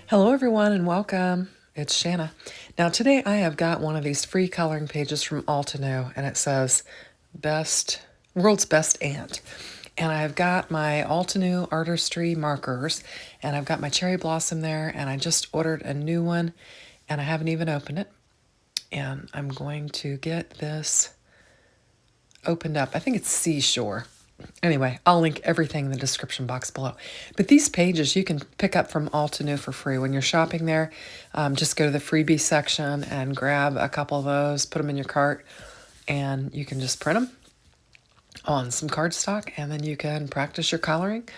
Hello everyone and welcome. It's Shanna. Now today I have got one of these free coloring pages from Altenew and it says World's Best Ant. And I've got my Altenew Artistry Markers and I've got my cherry blossom there and I just ordered a new one and I haven't even opened it. And I'm going to get this opened up. I think it's Seashore. Anyway, I'll link everything in the description box below. But these pages you can pick up from Altenew for free. When you're shopping there, just go to the freebie section and grab a couple of those, put them in your cart, and you can just print them on some cardstock, and then you can practice your coloring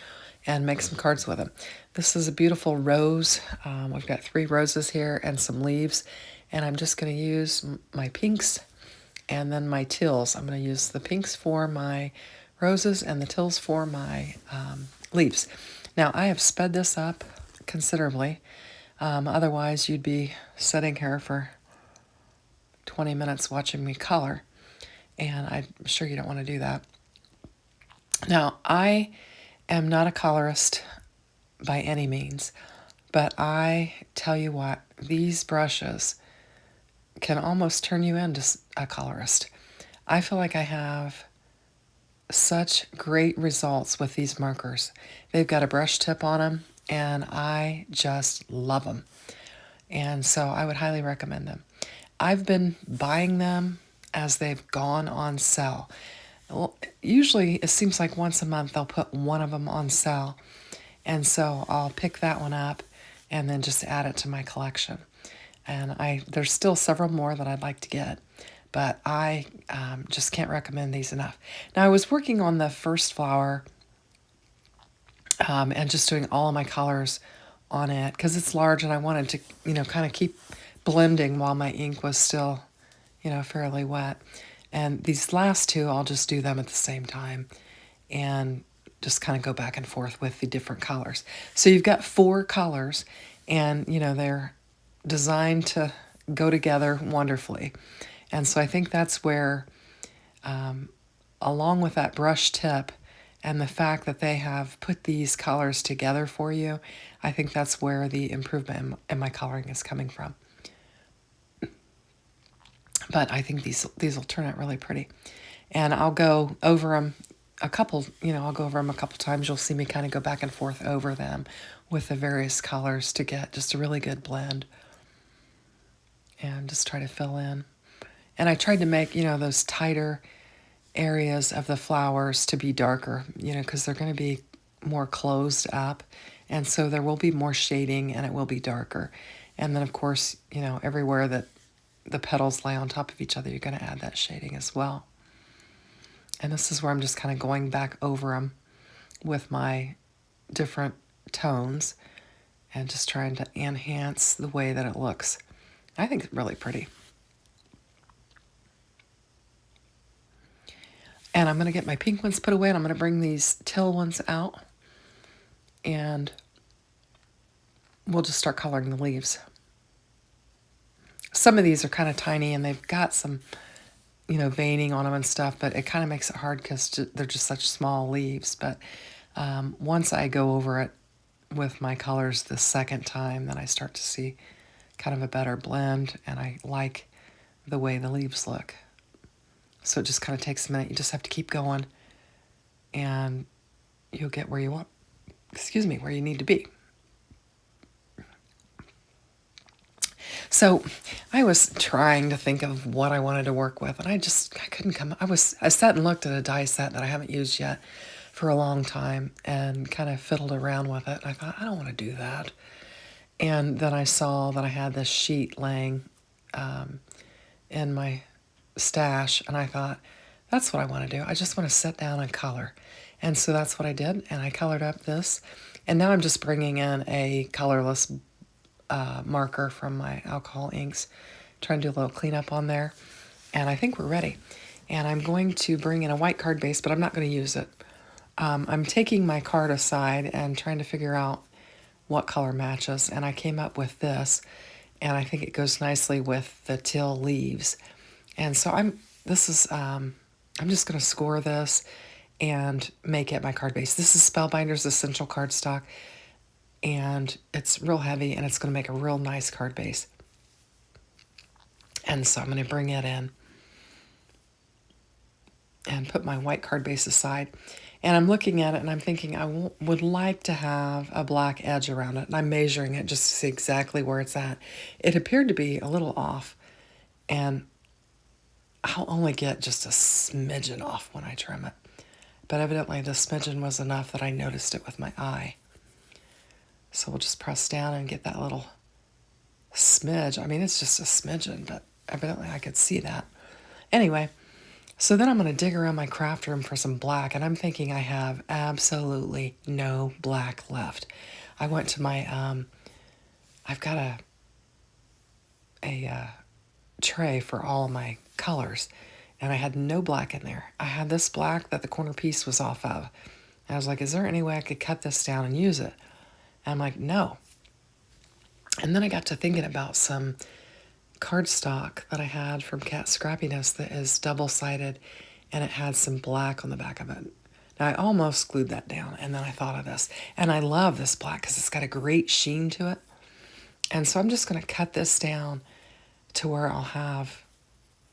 and make some cards with them. This is a beautiful rose. We've got 3 roses here and some leaves, and I'm just going to use my pinks and then my teals. I'm going to use the pinks for my roses and the teals for my leaves. Now I have sped this up considerably. Otherwise you'd be sitting here for 20 minutes watching me color, and I'm sure you don't want to do that. Now I am not a colorist by any means, but I tell you what, these brushes can almost turn you into a colorist. I feel like I have such great results with these markers. They've got a brush tip on them and I just love them. And so I would highly recommend them. I've been buying them as they've gone on sale. Well, usually it seems like once a month they'll put one of them on sale. And so I'll pick that one up and then just add it to my collection. And there's still several more that I'd like to get, but I just can't recommend these enough. Now I was working on the first flower and just doing all of my colors on it because it's large and I wanted to, kind of keep blending while my ink was still, fairly wet. And these last 2, I'll just do them at the same time and just kind of go back and forth with the different colors. So you've got 4 colors and, they're designed to go together wonderfully. And so I think that's where, along with that brush tip and the fact that they have put these colors together for you, I think that's where the improvement in my coloring is coming from. But I think these will turn out really pretty. And I'll go over them a couple times. You'll see me kind of go back and forth over them with the various colors to get just a really good blend. And just try to fill in. And I tried to make, those tighter areas of the flowers to be darker, because they're going to be more closed up. And so there will be more shading and it will be darker. And then, of course, everywhere that the petals lay on top of each other, you're going to add that shading as well. And this is where I'm just kind of going back over them with my different tones and just trying to enhance the way that it looks. I think it's really pretty. And I'm going to get my pink ones put away, and I'm going to bring these teal ones out. And we'll just start coloring the leaves. Some of these are kind of tiny, and they've got some, veining on them and stuff, but it kind of makes it hard because they're just such small leaves. But once I go over it with my colors the second time, then I start to see kind of a better blend, and I like the way the leaves look. So it just kind of takes a minute. You just have to keep going, and you'll get where you want, where you need to be. So I was trying to think of what I wanted to work with, and I couldn't come. I sat and looked at a die set that I haven't used yet for a long time and kind of fiddled around with it. And I thought, I don't want to do that. And then I saw that I had this sheet laying in my stash, and I thought, that's what I want to do. I just want to sit down and color. And so that's what I did, and I colored up this. And now I'm just bringing in a colorless marker from my alcohol inks, trying to do a little cleanup on there. And I think we're ready. And I'm going to bring in a white card base, but I'm not going to use it. I'm taking my card aside and trying to figure out what color matches, and I came up with this, and I think it goes nicely with the teal leaves. And so this is I'm just going to score this and make it my card base. This is Spellbinder's Essential Cardstock, and it's real heavy, and it's going to make a real nice card base. And so I'm going to bring it in and put my white card base aside. And I'm looking at it and I'm thinking I would like to have a black edge around it. And I'm measuring it just to see exactly where it's at. It appeared to be a little off, and I'll only get just a smidgen off when I trim it. But evidently the smidgen was enough that I noticed it with my eye. So we'll just press down and get that little smidge. I mean, it's just a smidgen, but evidently I could see that. Anyway, so then I'm going to dig around my craft room for some black, and I'm thinking I have absolutely no black left. I went to my, I've got a tray for all my colors, and I had no black in there. I had this black that the corner piece was off of. And I was like, is there any way I could cut this down and use it? And I'm like, no. And then I got to thinking about some cardstock that I had from Cat Scrappiness that is double-sided, and it had some black on the back of it. Now, I almost glued that down, and then I thought of this. And I love this black because it's got a great sheen to it. And so I'm just going to cut this down to where I'll have,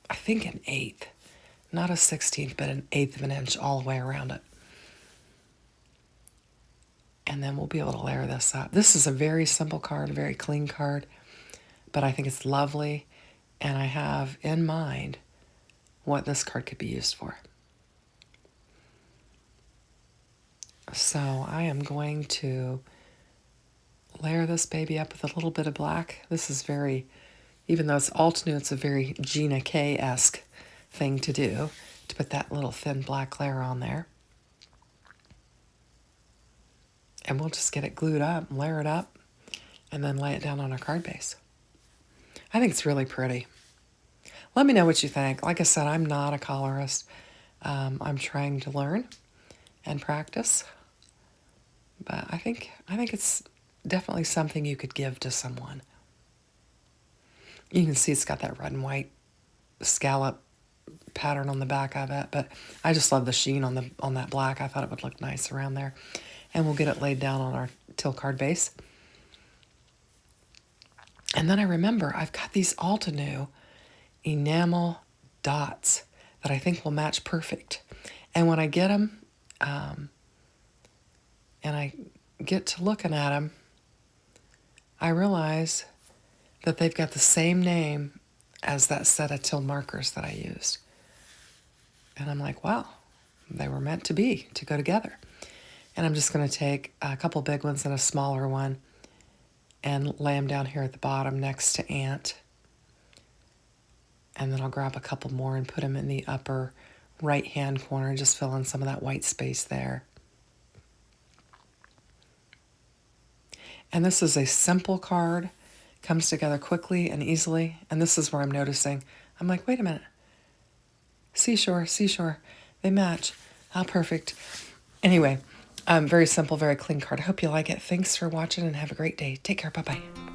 I think, an 1/8. Not a 16th, but an 1/8 of an inch all the way around it. And then we'll be able to layer this up. This is a very simple card, a very clean card, but I think it's lovely, and I have in mind what this card could be used for. So I am going to layer this baby up with a little bit of black. This is very, even though it's Altenew, it's a very Gina K-esque thing to do, to put that little thin black layer on there. And we'll just get it glued up, layer it up, and then lay it down on our card base. I think it's really pretty. Let me know what you think. Like I said, I'm not a colorist. I'm trying to learn and practice. But I think it's definitely something you could give to someone. You can see it's got that red and white scallop pattern on the back of it, but I just love the sheen on that black. I thought it would look nice around there. And we'll get it laid down on our till card base. And then I remember I've got these Altenew enamel dots that I think will match perfect. And when I get them, and I get to looking at them, I realize that they've got the same name as that set of till markers that I used. And I'm like, wow, they were meant to be, to go together. And I'm just going to take a couple big ones and a smaller one and lay them down here at the bottom next to Ant. And then I'll grab a couple more and put them in the upper right-hand corner and just fill in some of that white space there. And this is a simple card, comes together quickly and easily. And this is where I'm noticing, I'm like, wait a minute. Seashore, seashore, they match. How perfect. Anyway, very simple, very clean card. I hope you like it. Thanks for watching and have a great day. Take care. Bye-bye.